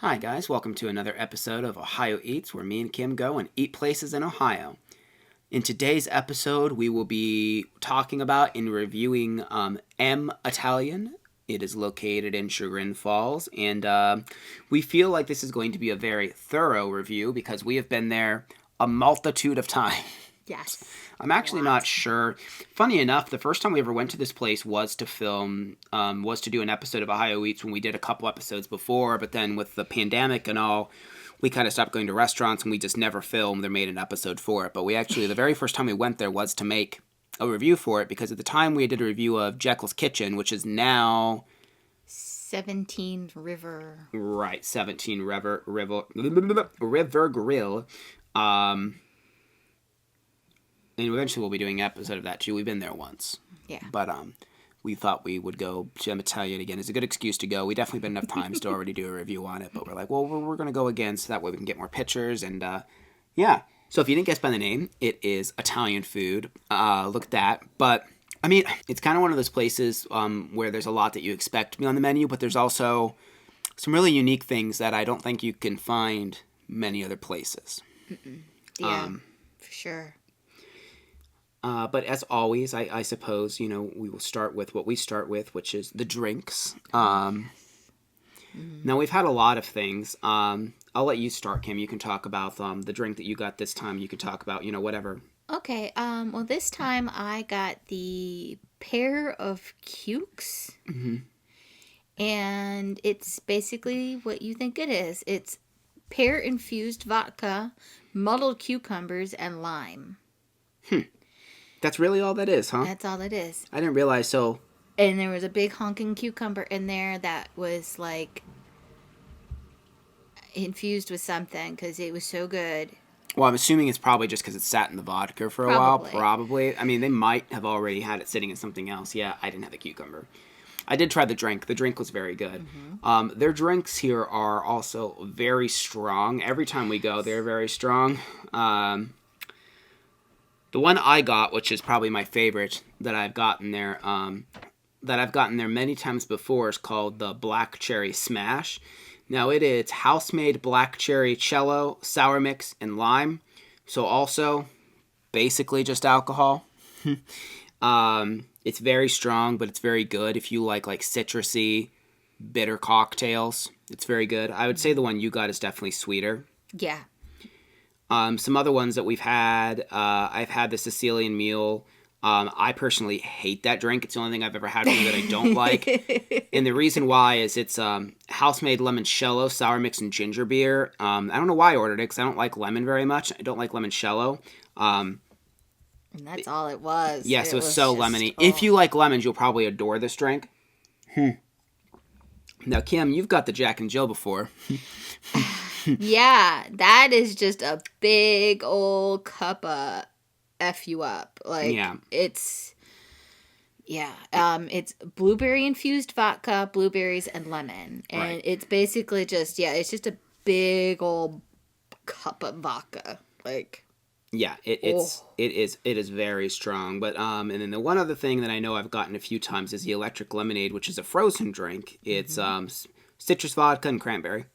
Hi guys, welcome to another episode of Ohio Eats, where me and Kim go and eat places in Ohio. In today's episode, we will be talking about and reviewing M Itallian. It is located in Chagrin Falls, and we feel like this is going to be a very thorough review because we have been there a multitude of times. Yes. I'm actually not sure. Funny enough, the first time we ever went to this place was to film, was to do an episode of Ohio Eats when we did a couple episodes before, but then with the pandemic and all, we kind of stopped going to restaurants and we just never filmed or made an episode for it. But we actually, the very first time we went there was to make a review for it because at the time we did a review of Jekyll's Kitchen, which is now 17 River. Right, 17 River Grill. And eventually we'll be doing an episode of that too. We've been there once. Yeah. But we thought we would go to Italian again. It's a good excuse to go. We definitely been enough times to already do a review on it. But we're like, well, we're going to go again so that way we can get more pictures. And yeah. So if you didn't guess by the name, it is Italian food. Look at that. But I mean, it's kind of one of those places where there's a lot that you expect to be on the menu. But there's also some really unique things that I don't think you can find many other places. Yeah, for sure. But as always, I suppose, we will start with what we start with, which is the drinks. Now, we've had a lot of things. I'll let you start, Kim. You can talk about the drink that you got this time. You can talk about, whatever. Okay, well, this time I got the pear of cukes. Mm-hmm. And it's basically what you think it is. It's pear-infused vodka, muddled cucumbers, and lime. That's really all that is, huh? That's all it is. I didn't realize so. And there was a big honking cucumber in there that was like infused with something because it was so good. Well, I'm assuming it's probably just because it sat in the vodka for a while. Probably. I mean, they might have already had it sitting in something else. Yeah, I didn't have the cucumber. I did try the drink. The drink was very good. Mm-hmm. Their drinks here are also very strong. Every time we go, they're very strong. The one I got, which is probably my favorite that I've gotten there, many times before, is called the Black Cherry Smash. Now it is house-made black cherry cello, sour mix, and lime. So also, basically just alcohol. It's very strong, but it's very good. If you like citrusy, bitter cocktails, it's very good. I would say the one you got is definitely sweeter. Yeah. Some other ones that we've had, I've had the Sicilian Mule. I personally hate that drink. It's the only thing I've ever had from that I don't like. And the reason why is it's house-made limoncello, sour mix, and ginger beer. I don't know why I ordered it because I don't like lemon very much. I don't like limoncello. And that's all it was. Yes, it was so lemony. Oh. If you like lemons, you'll probably adore this drink. Now, Kim, you've got the Jack and Jill before. Yeah, that is just a big old cup of F you up. It's blueberry infused vodka, blueberries, and lemon. And right. It's basically just, it's just a big old cup of vodka. Yeah, it is very strong. But and then the one other thing that I know I've gotten a few times is the electric lemonade, which is a frozen drink. It's citrus vodka and cranberry.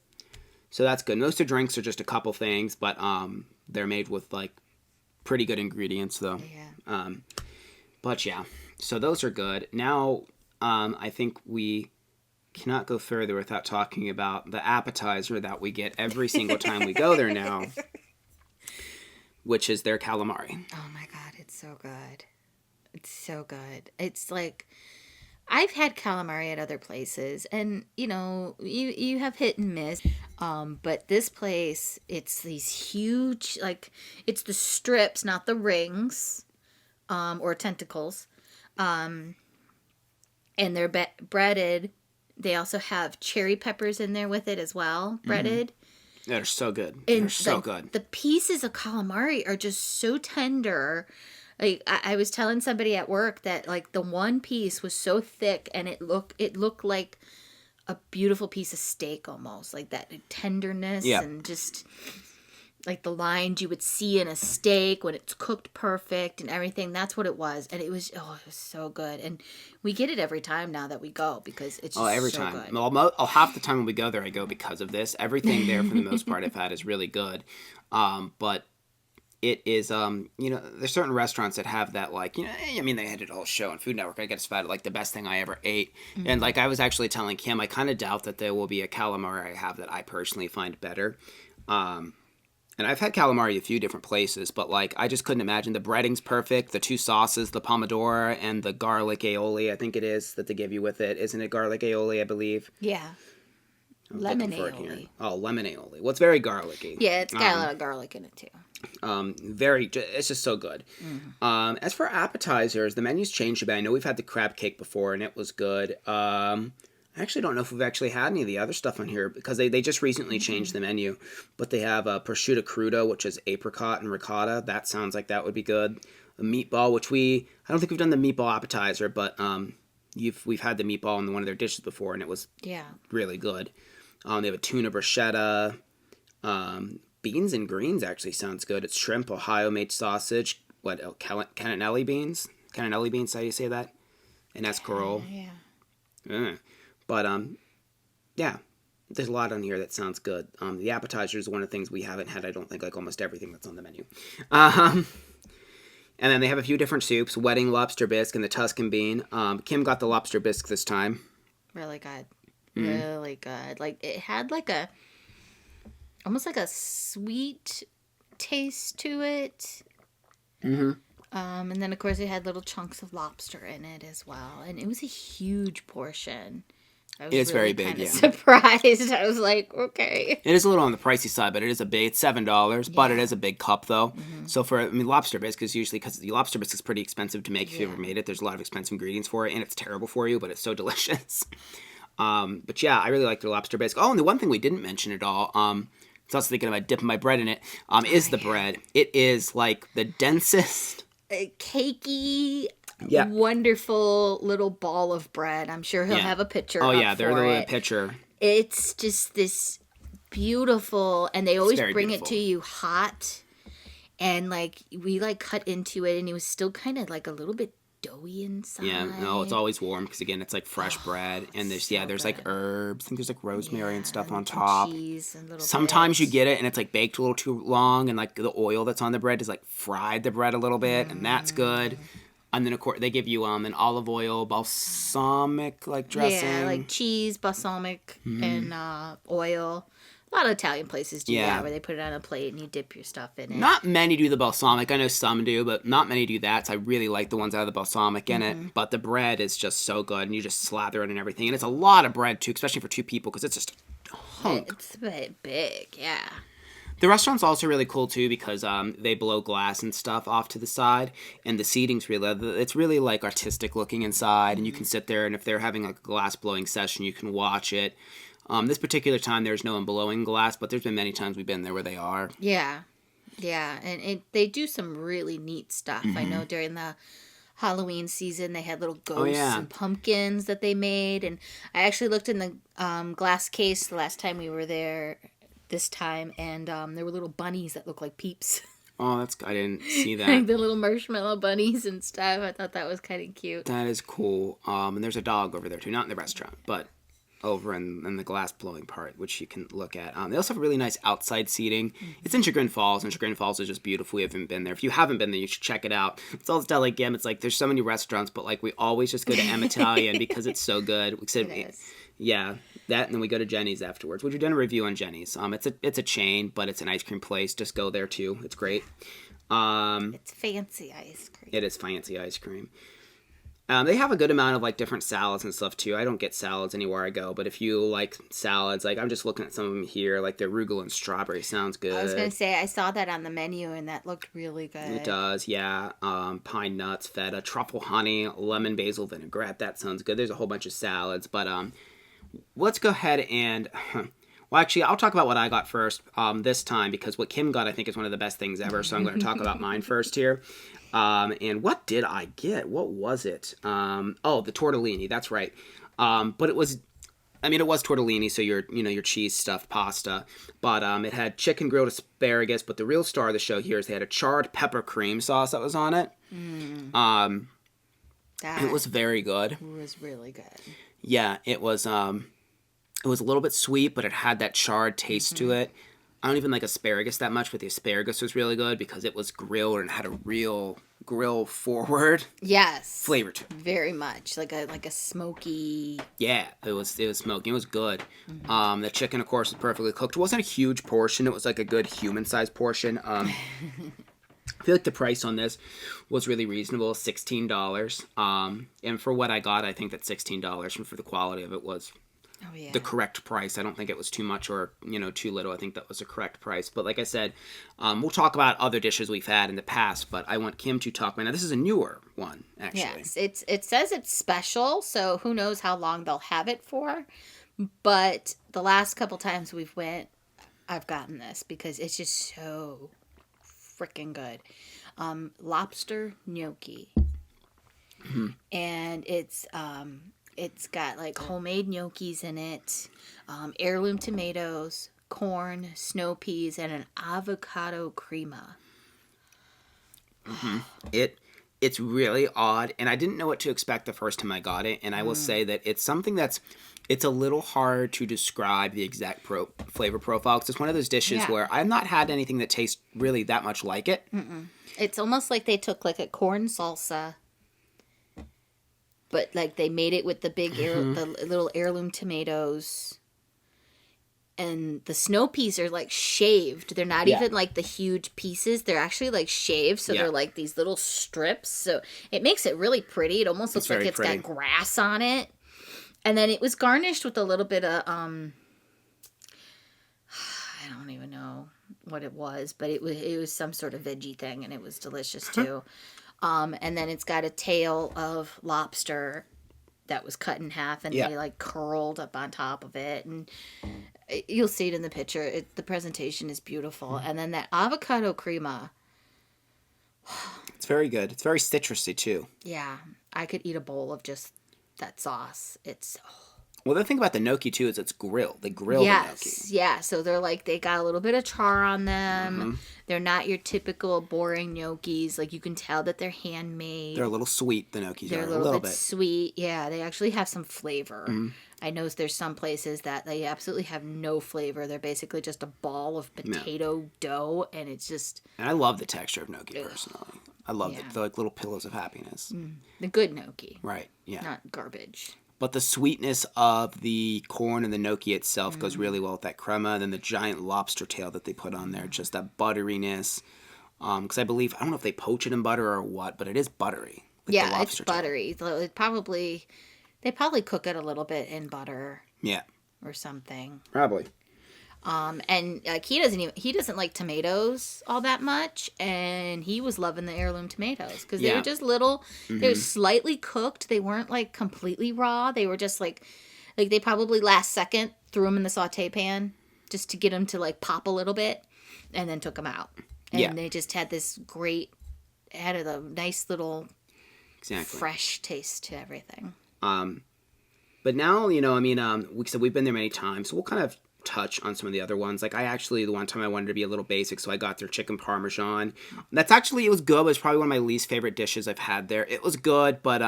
So that's good. Most of the drinks are just a couple things, but they're made with pretty good ingredients though. Yeah. But yeah, so those are good. Now I think we cannot go further without talking about the appetizer that we get every single time we go there now, which is their calamari. Oh my God, it's so good. It's so good. It's I've had calamari at other places, and you have hit and miss. But this place, it's these huge, it's the strips, not the rings, or tentacles. And they're breaded. They also have cherry peppers in there with it as well, breaded. Mm-hmm. They're so good. They're so good. The pieces of calamari are just so tender. I was telling somebody at work that the one piece was so thick and it looked like a beautiful piece of steak almost, that tenderness and just like the lines you would see in a steak when it's cooked perfect and everything. That's what it was. And it was so good. And we get it every time now that we go because it's just every so time. good. Well, half the time when we go there, I go because of this. Everything there, for the most part, I've had is really good. But it is, there's certain restaurants that have that, like, I mean, they had it all show on Food Network. I guess about like the best thing I ever ate. Mm-hmm. And like I was actually telling Kim, I kind of doubt that there will be a calamari I have that I personally find better. And I've had calamari a few different places, but like I just couldn't imagine. The breading's perfect. The two sauces, the pomodoro and the garlic aioli, I think it is, that they give you with it. Isn't it garlic aioli, I believe? Yeah. Lemon aioli. Oh, lemon aioli. Well, it's very garlicky. Yeah, it's got a lot of garlic in it too. It's just so good. Mm-hmm. As for appetizers, the menu's changed a bit. I know we've had the crab cake before, and it was good. I actually don't know if we've actually had any of the other stuff on here because they just recently changed the menu. But they have a prosciutto crudo, which is apricot and ricotta. That sounds like that would be good. A meatball, which I don't think we've done the meatball appetizer, but we've had the meatball in one of their dishes before, and it was really good. They have a tuna bruschetta. Beans and greens actually sounds good. It's shrimp, Ohio-made sausage. Cannellini beans? Cannellini beans, how do you say that? And escarole. Yeah. But, there's a lot on here that sounds good. The appetizer is one of the things we haven't had, I don't think, like almost everything that's on the menu. And then they have a few different soups, wedding lobster bisque and the Tuscan bean. Kim got the lobster bisque this time. Really good. Really good. Like, it had like almost like a sweet taste to it. Mm-hmm. And then, of course, it had little chunks of lobster in it as well. And it was a huge portion. It's really very big, yeah. Surprised. I was like, okay. It is a little on the pricey side, but it's $7, but it is a big cup, though. Mm-hmm. So lobster bisque is usually, because the lobster bisque is pretty expensive to make if you ever made it. There's a lot of expensive ingredients for it, and it's terrible for you, but it's so delicious. But yeah, I really like the lobster bisque. Oh, and the one thing we didn't mention at all, so I was thinking about dipping my bread in it, is the bread. It is like the densest, cakey, wonderful little ball of bread. I'm sure he'll have a picture. Oh yeah, there's a little picture. It's just this beautiful, and they always bring it to you hot, and like we cut into it, and it was still kind of like a little bit doughy inside. Yeah, no, it's always warm because again, it's like fresh bread, and there's like herbs. I think there's like rosemary and stuff on top. Cheese and little Sometimes you get it, and it's like baked a little too long, and like the oil that's on the bread is like fried the bread a little bit, and that's good. And then of course they give you an olive oil balsamic like dressing. Yeah, like cheese, balsamic, and oil. A lot of Italian places do that, where they put it on a plate and you dip your stuff in it. Not many do the balsamic. I know some do, but not many do that. So I really like the ones that have the balsamic in it. But the bread is just so good, and you just slather it and everything. And it's a lot of bread, too, especially for two people, because it's just a hunk. It's a bit big, yeah. The restaurant's also really cool, too, because they blow glass and stuff off to the side. And the seating's it's really, like, artistic looking inside. And you can sit there, and if they're having, like, a glass blowing session, you can watch it. This particular time, there's no one blowing glass, but there's been many times we've been there where they are. Yeah. Yeah, and they do some really neat stuff. I know during the Halloween season, they had little ghosts and pumpkins that they made. And I actually looked in the glass case the last time we were there this time, and there were little bunnies that look like Peeps. Oh, I didn't see that. Like the little marshmallow bunnies and stuff. I thought that was kind of cute. That is cool. And there's a dog over there, too. Not in the restaurant, but over in the glass blowing part, which you can look at. They also have really nice outside seating. It's in Chagrin Falls, and Chagrin Falls is just beautiful. We haven't been there. If you haven't been there, you should check it out. It's all tell like it's like there's so many restaurants, but like we always just go to M Italian because it's so good. Yeah, that, and then we go to Jenny's afterwards. We've done a review on Jenny's. It's a chain, but it's an ice cream place. Just go there too. It's great. It's fancy ice cream. It is fancy ice cream. They have a good amount of like different salads and stuff too. I don't get salads anywhere I go, but if you like salads, like I'm just looking at some of them here, like the arugula and strawberry sounds good. I was gonna say I saw that on the menu and that looked really good. It does, yeah. Pine nuts, feta, truffle honey, lemon basil vinaigrette. That sounds good. There's a whole bunch of salads, but let's go ahead and. Well, actually, I'll talk about what I got first this time because what Kim got I think is one of the best things ever. So I'm going to talk about mine first here. And what did I get? What was it? The tortellini. That's right. But it was I mean, it was tortellini, so your cheese stuffed pasta, but it had chicken grilled asparagus. But the real star of the show here is they had a charred pepper cream sauce that was on it. It was very good. It was really good. Yeah, it was. It was a little bit sweet, but it had that charred taste to it. I don't even like asparagus that much, but the asparagus was really good because it was grilled and had a real grill forward flavor to it. Very much like a smoky. Yeah, it was smoky. It was good. The chicken, of course, was perfectly cooked. It wasn't a huge portion. It was like a good human-sized portion. I feel like the price on this was really reasonable, $16. And for what I got, I think that $16 and for the quality of it was the correct price. I don't think it was too much or too little. I think that was the correct price. But like I said, we'll talk about other dishes we've had in the past. But I want Kim to talk about. Now this is a newer one, actually. Yes, it says it's special, so who knows how long they'll have it for. But the last couple times we've went, I've gotten this because it's just so freaking good. Lobster gnocchi, and it's got like homemade gnocchis in it, heirloom tomatoes, corn, snow peas, and an avocado crema. It's really odd, and I didn't know what to expect the first time I got it. And I will say that it's something it's a little hard to describe the exact flavor profile because it's one of those dishes where I've not had anything that tastes really that much like it. It's almost like they took like a corn salsa, but like they made it with the big the little heirloom tomatoes, and the snow peas are like shaved. They're not even like the huge pieces. They're actually like shaved, so they're like these little strips. So it makes it really pretty. It almost looks like it's got grass on it. And then it was garnished with a little bit of I don't even know what it was, but it was some sort of veggie thing, and it was delicious too. And then it's got a tail of lobster that was cut in half, and they like curled up on top of it, and you'll see it in the picture. The presentation is beautiful, and then that avocado crema. It's very good. It's very citrusy too. Yeah, I could eat a bowl of just that sauce. It's well, the thing about the gnocchi too is it's grilled. They grill the gnocchi. Yeah. So they're like they got a little bit of char on them. They're not your typical boring gnocchis. Like you can tell that they're handmade. They're a little sweet. The gnocchis are a little bit sweet. Yeah, they actually have some flavor. I know there's some places that they absolutely have no flavor. They're basically just a ball of potato dough, and it's just. And I love the texture of gnocchi personally. I love it. They're like little pillows of happiness. The good gnocchi. Right. Yeah. Not garbage. But the sweetness of the corn and the gnocchi itself goes really well with that crema. And then the giant lobster tail that they put on there, just that butteriness. Because I believe, I don't know if they poach it in butter or what, but it is buttery. Yeah, it's buttery. They probably cook it a little bit in butter. Yeah. Or something. Probably. And like he doesn't like tomatoes all that much, and he was loving the heirloom tomatoes because they were just little. They were slightly cooked. They weren't like completely raw. They were just like they probably last second threw them in the saute pan just to get them to like pop a little bit, and then took them out. And they just had this had a nice little fresh taste to everything. But now we've been there many times, so we'll kind of touch on some of the other ones. Like the one time I wanted to be a little basic, so I got their chicken parmesan. It was good, but it's probably one of my least favorite dishes I've had there. It was good, but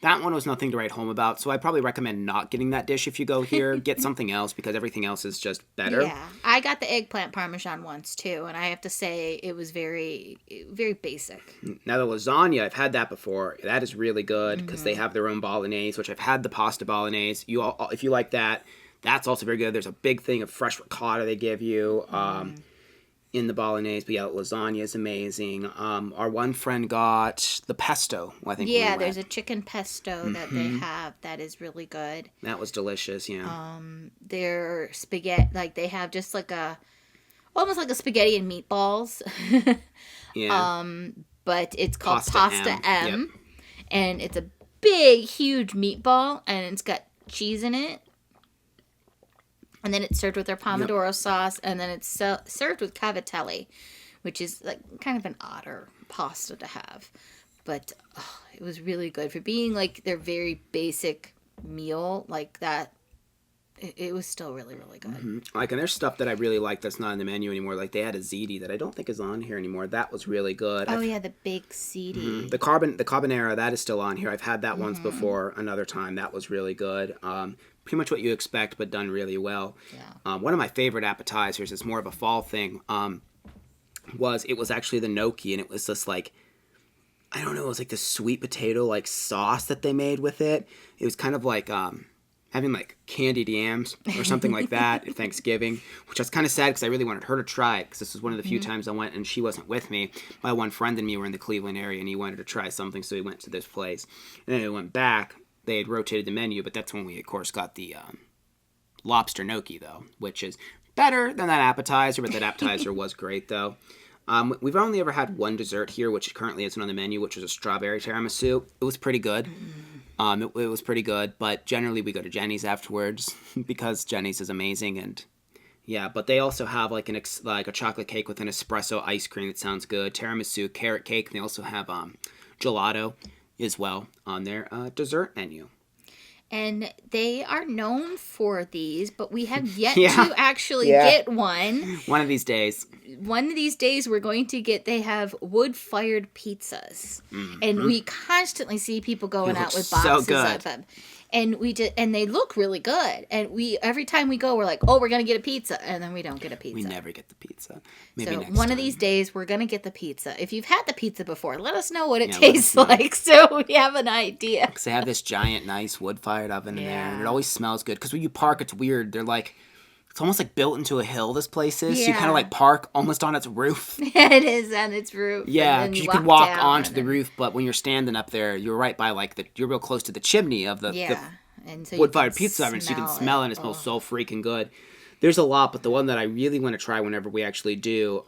that one was nothing to write home about, so I probably recommend not getting that dish if you go here. Get something else because everything else is just better. Yeah, I got the eggplant parmesan once too, and I have to say it was very, very basic. Now the lasagna, I've had that before. That is really good because they have their own bolognese, which I've had the pasta bolognese. If you like that, that's also very good. There's a big thing of fresh ricotta they give you in the bolognese. But yeah, lasagna is amazing. Our one friend got the pesto, I think. Yeah, there's a chicken pesto that they have that is really good. That was delicious, yeah. Their spaghetti, like they have just like almost like a spaghetti and meatballs. Yeah. But it's called Pasta M. Yep. And it's a big, huge meatball, and it's got cheese in it. And then it's served with their pomodoro sauce, and then it's served with cavatelli, which is like kind of an odder pasta to have. But it was really good for being like their very basic meal like that. it was still really, really good. Like, and there's stuff that I really like that's not on the menu anymore. Like, they had a ziti that I don't think is on here anymore. That was really good. Oh, yeah, the big CD. The carbonara, that is still on here. I've had that once before, another time. That was really good. Pretty much what you expect, but done really well. Yeah. One of my favorite appetizers, it's more of a fall thing, it was actually the gnocchi, and it was this, like, I don't know, it was like this sweet potato, like, sauce that they made with it. It was kind of like having, like, candied yams or something like that at Thanksgiving, which I was kind of sad because I really wanted her to try it, because this was one of the few times I went and she wasn't with me. My one friend and me were in the Cleveland area, and he wanted to try something, so we went to this place. And then we went back. They had rotated the menu, but that's when we, of course, got the lobster gnocchi, though, which is better than that appetizer, but that appetizer was great, though. We've only ever had one dessert here, which currently isn't on the menu, which was a strawberry tiramisu. It was pretty good. It was pretty good, but generally we go to Jenny's afterwards because Jenny's is amazing, and yeah. But they also have like a chocolate cake with an espresso ice cream that sounds good, tiramisu, carrot cake. And they also have gelato as well on their dessert menu. And they are known for these, but we have yet to actually get one. One of these days. One of these days we're going to get, they have wood-fired pizzas. And we constantly see people going out with boxes of them. And and they look really good. And every time we go, we're like, oh, we're going to get a pizza. And then we don't get a pizza. We never get the pizza. Maybe so next one time. of these days, we're going to get the pizza. If you've had the pizza before, let us know what it tastes like so we have an idea. Because they have this giant, nice wood-fired oven in there. And it always smells good. Because when you park, it's weird. They're like, it's almost like built into a hill, this place is. So you kind of like park almost on its roof. It is on its roof. Yeah, because you could walk onto the roof, but when you're standing up there, you're right by you're real close to the chimney of the and so wood-fired pizza oven, so you can smell it, and it smells so freaking good. There's a lot, but the one that I really want to try whenever we actually do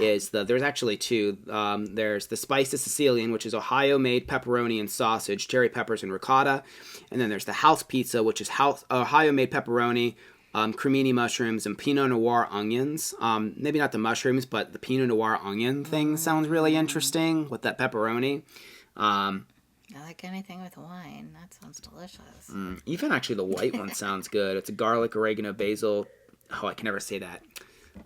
is there's actually two. There's the Spicy Sicilian, which is Ohio-made pepperoni and sausage, cherry peppers and ricotta. And then there's the House Pizza, which is Ohio-made pepperoni, cremini mushrooms, and Pinot Noir onions. Maybe not the mushrooms, but the Pinot Noir onion thing sounds really interesting with that pepperoni. I like anything with wine. That sounds delicious. Even actually the white one sounds good. It's a garlic, oregano, basil. Oh, I can never say that.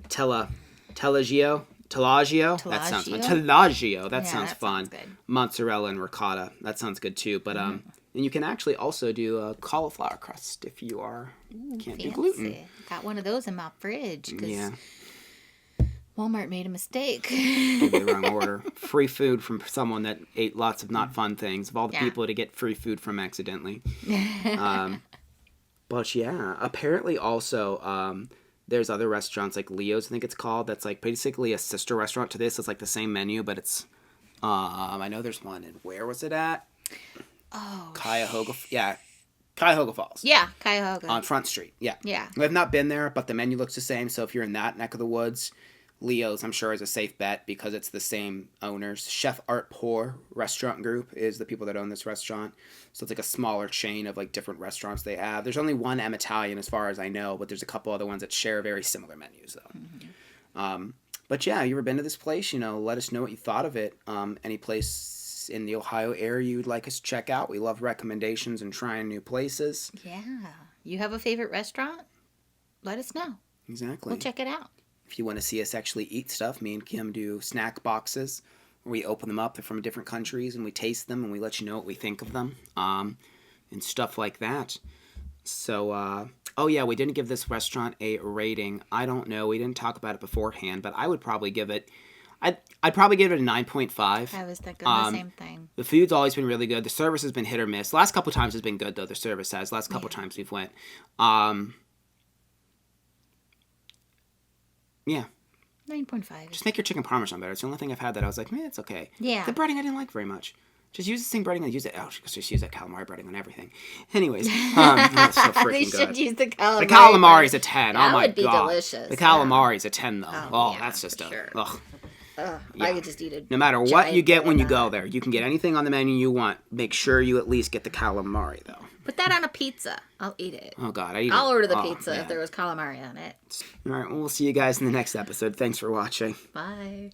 Tellagio. That sounds fun. Tellagio. That sounds fun. Sounds good. Mozzarella and ricotta. That sounds good too. But and you can actually also do a cauliflower crust if you can't do gluten. Got one of those in my fridge. Walmart made a mistake. Gave me the wrong order. Free food from someone that ate lots of not fun things. Of all the people to get free food from accidentally. But yeah, apparently also there's other restaurants like Leo's, I think it's called. That's like basically a sister restaurant to this. It's like the same menu, but it's I know there's one. And where was it at? Oh, Cuyahoga Falls. Yeah, Cuyahoga. On Front Street. Yeah. Yeah. I've not been there, but the menu looks the same. So if you're in that neck of the woods, Leo's, I'm sure, is a safe bet because it's the same owners. Chef Art Pour Restaurant Group is the people that own this restaurant. So it's like a smaller chain of like different restaurants they have. There's only one M Italian as far as I know, but there's a couple other ones that share very similar menus though. But yeah, you ever been to this place? Let us know what you thought of it. Any place in the Ohio area you'd like us to check out? We love recommendations and trying new places. Yeah. You have a favorite restaurant? Let us know. Exactly. We'll check it out. If you want to see us actually eat stuff, me and Kim do snack boxes where we open them up. They're from different countries and we taste them and we let you know what we think of them and stuff like that. So, we didn't give this restaurant a rating. I don't know. We didn't talk about it beforehand, but I would probably give it... I'd probably give it a 9.5. I was thinking the same thing. The food's always been really good. The service has been hit or miss. The last couple times has been good, though. The service has. The last couple times we've went. Yeah. 9.5. Just make your chicken parmesan better. It's the only thing I've had that I was like, it's okay. Yeah. The breading I didn't like very much. Just use the same breading and use it. Just use that calamari breading on everything. Anyways, that's so freaking they good. should use the calamari. The calamari's a 10. That oh my would be god. delicious. The calamari's a 10 though. Oh, that's just a. sure. Ugh. I could just eat it. No matter what you get when you go there, you can get anything on the menu you want. Make sure you at least get the calamari though. Put that on a pizza. I'll eat it. Oh god, I'll order the pizza if there was calamari on it. All right, well, we'll see you guys in the next episode. Thanks for watching. Bye.